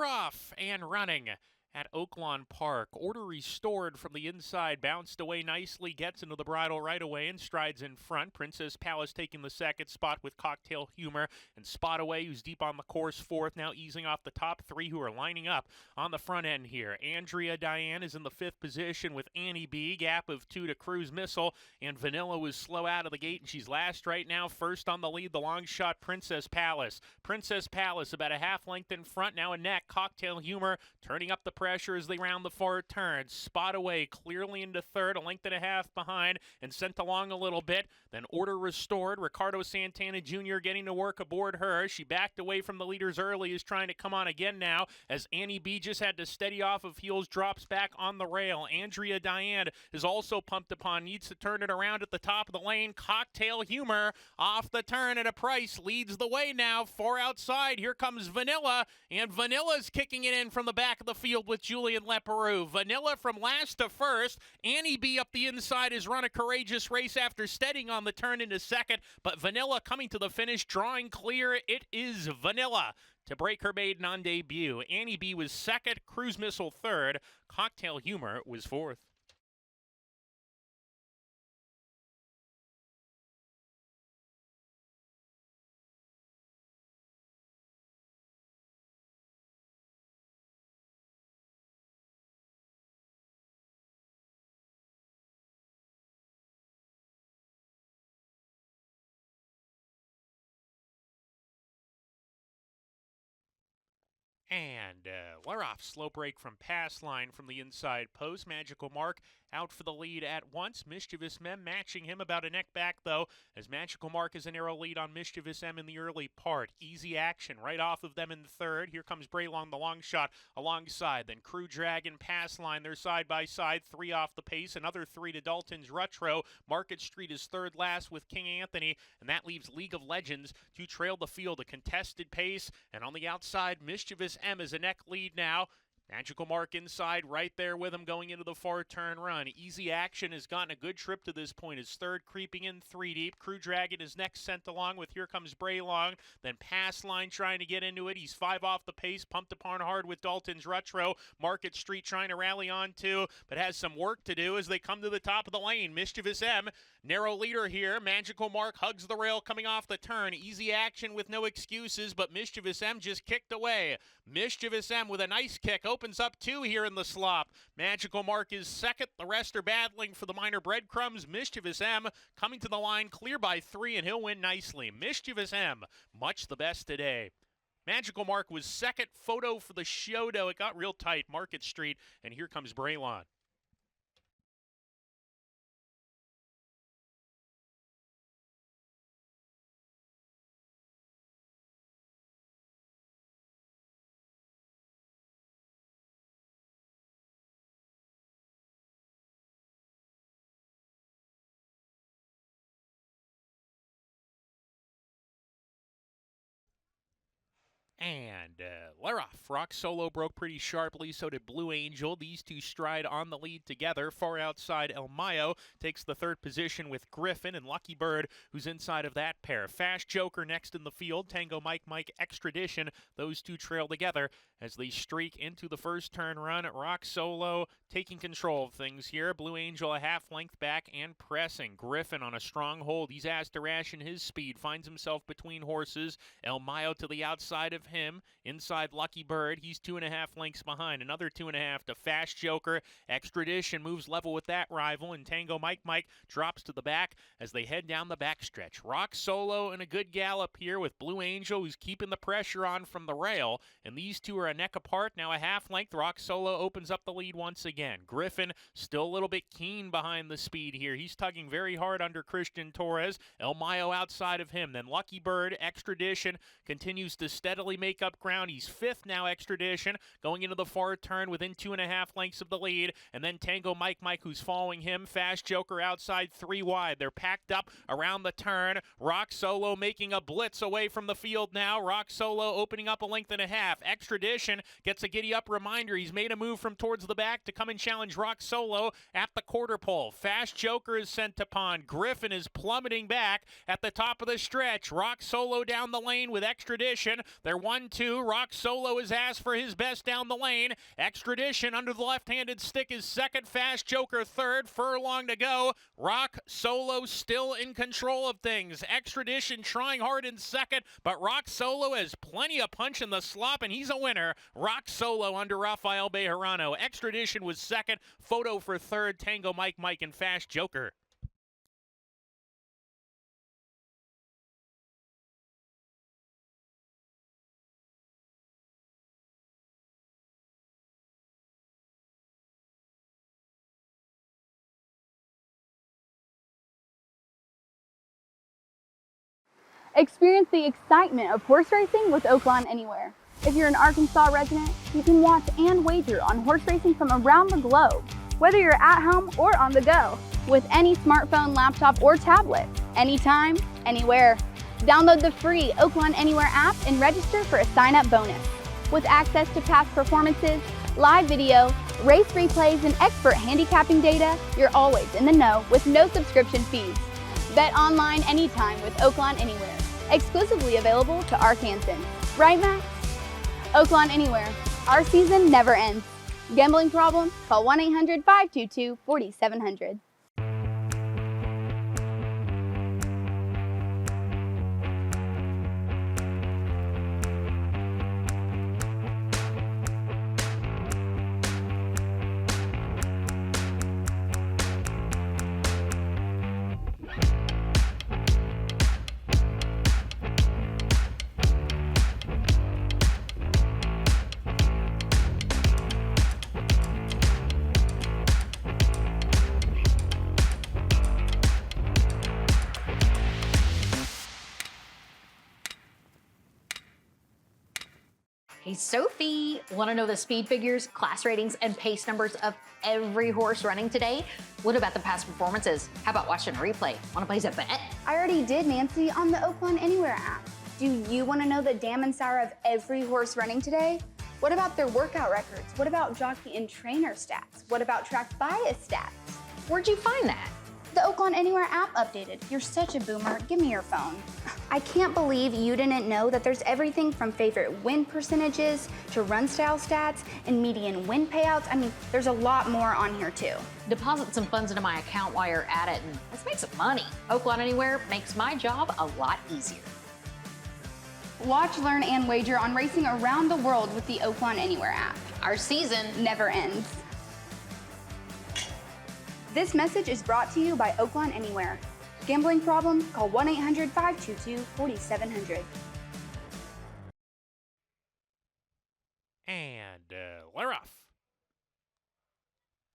we're off and running at Oaklawn Park. Order restored from the inside, bounced away nicely, gets into the bridle right away and strides in front. Princess Palace taking the second spot with Cocktail Humor, and Spot Away, who's deep on the course, fourth, now easing off the top three who are lining up on the front end here. Andrea Diane is in the fifth position with Annie B, gap of 2 to Cruise Missile, and Vanilla was slow out of the gate, and she's last right now. First on the lead, the long shot Princess Palace. Princess Palace about a half length in front, now a neck. Cocktail Humor turning up the pressure as they round the far turn. Spot Away clearly into third, a length and a half behind, and sent along a little bit. Then Order Restored. Ricardo Santana Jr. getting to work aboard her. She backed away from the leaders early, is trying to come on again now, as Annie B just had to steady off of heels, drops back on the rail. Andrea Diane is also pumped upon, needs to turn it around at the top of the lane. Cocktail Humor off the turn at a price, leads the way now, far outside. Here comes Vanilla, and Vanilla's kicking it in from the back of the field with Julian Leperoux. Vanilla from last to first. Annie B up the inside has run a courageous race after steadying on the turn into second, but Vanilla coming to the finish, drawing clear. It is Vanilla to break her maiden on debut. Annie B was second, Cruise Missile third, Cocktail Humor was fourth. And we're off. Slow break from pass line from the inside post. Magical Mark out for the lead at once. Mischievous Mem matching him about a neck back, though, as Magical Mark is a narrow lead on Mischievous M in the early part. Easy action right off of them in third. Here comes Braylon, the long shot, alongside. Then Crew Dragon, pass line. They're side by side. 3 off the pace. Another 3 to Dalton's Retro. Market Street is third last with King Anthony, and that leaves League of Legends to trail the field. A contested pace, and on the outside, Mischievous M is a neck lead now. Magical Mark inside, right there with him going into the far turn run. Easy Action has gotten a good trip to this point. His third creeping in 3 deep. Crew Dragon is next sent along with Here Comes Braylong. Then pass line trying to get into it. He's 5 off the pace, pumped upon hard with Dalton's Retro. Market Street trying to rally on too, but has some work to do as they come to the top of the lane. Mischievous M, narrow leader here. Magical Mark hugs the rail coming off the turn. Easy Action with no excuses, but Mischievous M just kicked away. Mischievous M with a nice kick opens up 2 here in the slop. Magical Mark is second. The rest are battling for the minor breadcrumbs. Mischievous M coming to the line clear by 3, and he'll win nicely. Mischievous M, much the best today. Magical Mark was second. Photo for the show, though. It got real tight. Market Street, and here comes Braylon. And Leroff, Rock Solo broke pretty sharply, so did Blue Angel. These two stride on the lead together. Far outside, El Mayo takes the third position with Griffin, and Lucky Bird, who's inside of that pair. Fast Joker next in the field. Tango Mike Mike Extradition. Those two trail together as they streak into the first turn run. Rock Solo taking control of things here. Blue Angel a half length back and pressing. Griffin on a strong hold. He's asked to ration his speed. Finds himself between horses. El Mayo to the outside of him. Inside Lucky Bird. He's 2.5 lengths behind. Another 2.5 to Fast Joker. Extradition moves level with that rival, and Tango Mike Mike drops to the back as they head down the backstretch. Rock Solo in a good gallop here with Blue Angel, who's keeping the pressure on from the rail, and these two are a neck apart. Now a half length. Rock Solo opens up the lead once again. Griffin still a little bit keen behind the speed here. He's tugging very hard under Christian Torres. El Mayo outside of him. Then Lucky Bird, Extradition, continues to steadily make up ground. He's fifth now, Extradition, going into the far turn within 2.5 lengths of the lead. And then Tango Mike Mike, who's following him. Fast Joker outside 3 wide. They're packed up around the turn. Rock Solo making a blitz away from the field now. Rock Solo opening up a length and a half. Extradition gets a giddy up reminder. He's made a move from towards the back to come and challenge Rock Solo at the quarter pole. Fast Joker is sent upon. Griffin is plummeting back at the top of the stretch. Rock Solo down the lane with Extradition. They're one 1-2. Rock Solo is asked for his best down the lane. Extradition under the left-handed stick is second. Fast Joker third. Furlong to go. Rock Solo still in control of things. Extradition trying hard in second, but Rock Solo has plenty of punch in the slop, and he's a winner. Rock Solo under Rafael Bejarano. Extradition was second. Photo for third. Tango Mike, and Fast Joker. Experience the excitement of horse racing with Oaklawn Anywhere. If you're an Arkansas resident, you can watch and wager on horse racing from around the globe, whether you're at home or on the go, with any smartphone, laptop, or tablet, anytime, anywhere. Download the free Oaklawn Anywhere app and register for a sign-up bonus. With access to past performances, live video, race replays, and expert handicapping data, you're always in the know with no subscription fees. Bet online anytime with Oaklawn Anywhere. Exclusively available to Arkansans. Right, Max? Oaklawn Anywhere. Our season never ends. Gambling problem? Call 1-800-522-4700. Hey, Sophie, want to know the speed figures, class ratings, and pace numbers of every horse running today? What about the past performances? How about watching a replay? Want to place a bet? I already did, Nancy, on the Oaklawn Anywhere app. Do you want to know the dam and sour of every horse running today? What about their workout records? What about jockey and trainer stats? What about track bias stats? Where'd you find that? The Oaklawn Anywhere app updated. You're such a boomer. Give me your phone. I can't believe you didn't know that there's everything from favorite win percentages to run style stats and median win payouts. I mean, there's a lot more on here too. Deposit some funds into my account while you're at it and let's make some money. Oaklawn Anywhere makes my job a lot easier. Watch, learn, and wager on racing around the world with the Oaklawn Anywhere app. Our season never ends. This message is brought to you by Oaklawn Anywhere. Gambling problem? Call 1-800-522-4700. And we're off.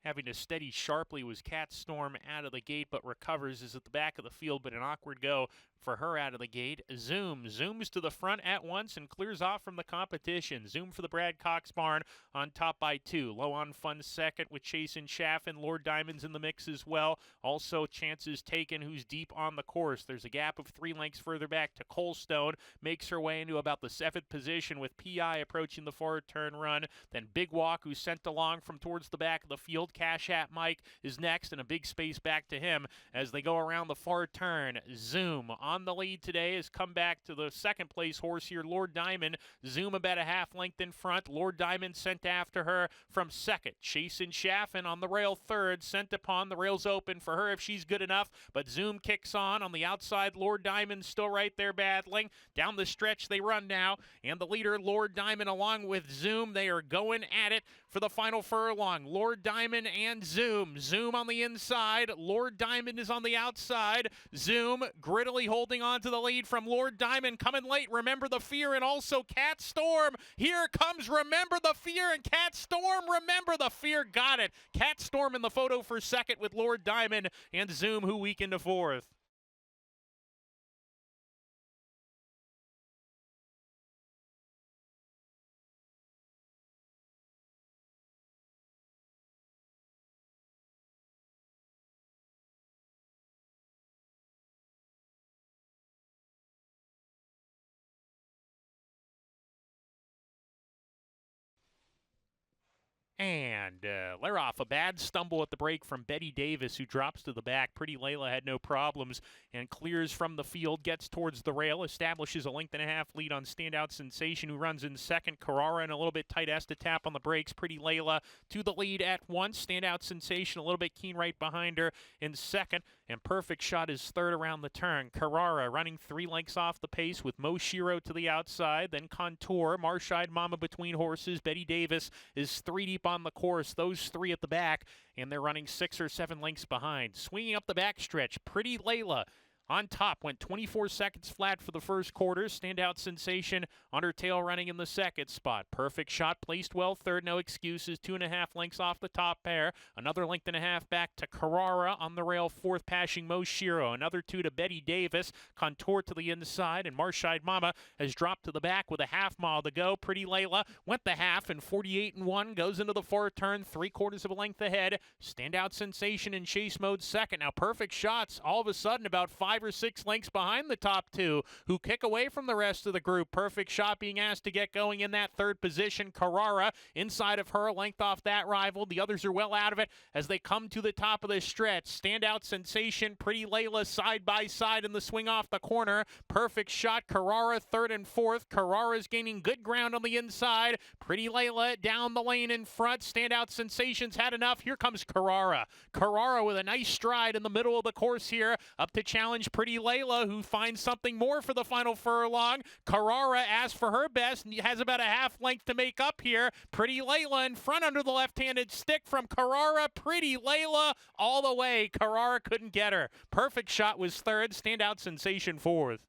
Having to steady sharply was Cat Storm out of the gate, but recovers, is at the back of the field, but an awkward go for her out of the gate. Zooms to the front at once and clears off from the competition. Zoom for the Brad Cox barn on top by 2. Low on Fun second with Chase and Chaffin. Lord Diamond's in the mix as well. Also Chances Taken, who's deep on the course. There's a gap of 3 lengths further back to Colestone. Makes her way into about the 7th position with PI approaching the forward turn run. Then Big Walk, who's sent along from towards the back of the field. Cash App Mike is next, and a big space back to him as they go around the far turn. Zoom on the lead today has come back to the second place horse here, Lord Diamond. Zoom about a half length in front. Lord Diamond sent after her from second. Chase and Chaffin on the rail third. Sent upon, the rail's open for her if she's good enough, but Zoom kicks on the outside. Lord Diamond still right there battling. Down the stretch they run now, and the leader, Lord Diamond, along with Zoom, they are going at it for the final furlong. Lord Diamond and Zoom. Zoom on the inside. Lord Diamond is on the outside. Zoom grittily holding on to the lead from Lord Diamond. Coming late, Remember the Fear, and also Cat Storm. Here comes Remember the Fear and Cat Storm. Remember the Fear got it. Cat Storm in the photo for second with Lord Diamond and Zoom, who weakened to fourth. And And Laroff, a bad stumble at the break from Betty Davis, who drops to the back. Pretty Layla had no problems and clears from the field, gets towards the rail, establishes a 1.5 lead on Standout Sensation, who runs in second. Carrara in a little bit tight, has to tap on the brakes. Pretty Layla to the lead at once. Standout Sensation a little bit keen right behind her in second. And Perfect Shot is third around the turn. Carrara running 3 lengths off the pace with Moshiro to the outside. Then Contour, Marshide Mama between horses. Betty Davis is 3 deep on the course. Those 3 at the back, and they're running 6 or 7 lengths behind. Swinging up the backstretch, Pretty Layla on top, went 24 seconds flat for the first quarter. Standout Sensation on her tail running in the second spot. Perfect Shot placed well third, no excuses. 2.5 lengths off the top pair. Another 1.5 lengths back to Carrara on the rail, fourth passing Moshiro. Another 2 to Betty Davis. Contour to the inside, and Marshide Mama has dropped to the back with a half mile to go. Pretty Layla went the half in 48-1, goes into the far turn, 3/4 of a length ahead. Standout Sensation in chase mode second. Now Perfect Shots all of a sudden about 5 or 6 lengths behind the top 2, who kick away from the rest of the group. Perfect Shot being asked to get going in that third position. Carrara inside of her, a length off that rival. The others are well out of it as they come to the top of the stretch. Standout Sensation, Pretty Layla side by side in the swing off the corner. Perfect Shot, Carrara third and fourth. Carrara's gaining good ground on the inside. Pretty Layla down the lane in front. Standout Sensation's had enough. Here comes Carrara. Carrara with a nice stride in the middle of the course here, up to challenge Pretty Layla, who finds something more for the final furlong. Carrara asks for her best and has about a half length to make up here. Pretty Layla in front under the left-handed stick from Carrara. Pretty Layla all the way. Carrara couldn't get her. Perfect Shot was third. Standout Sensation fourth.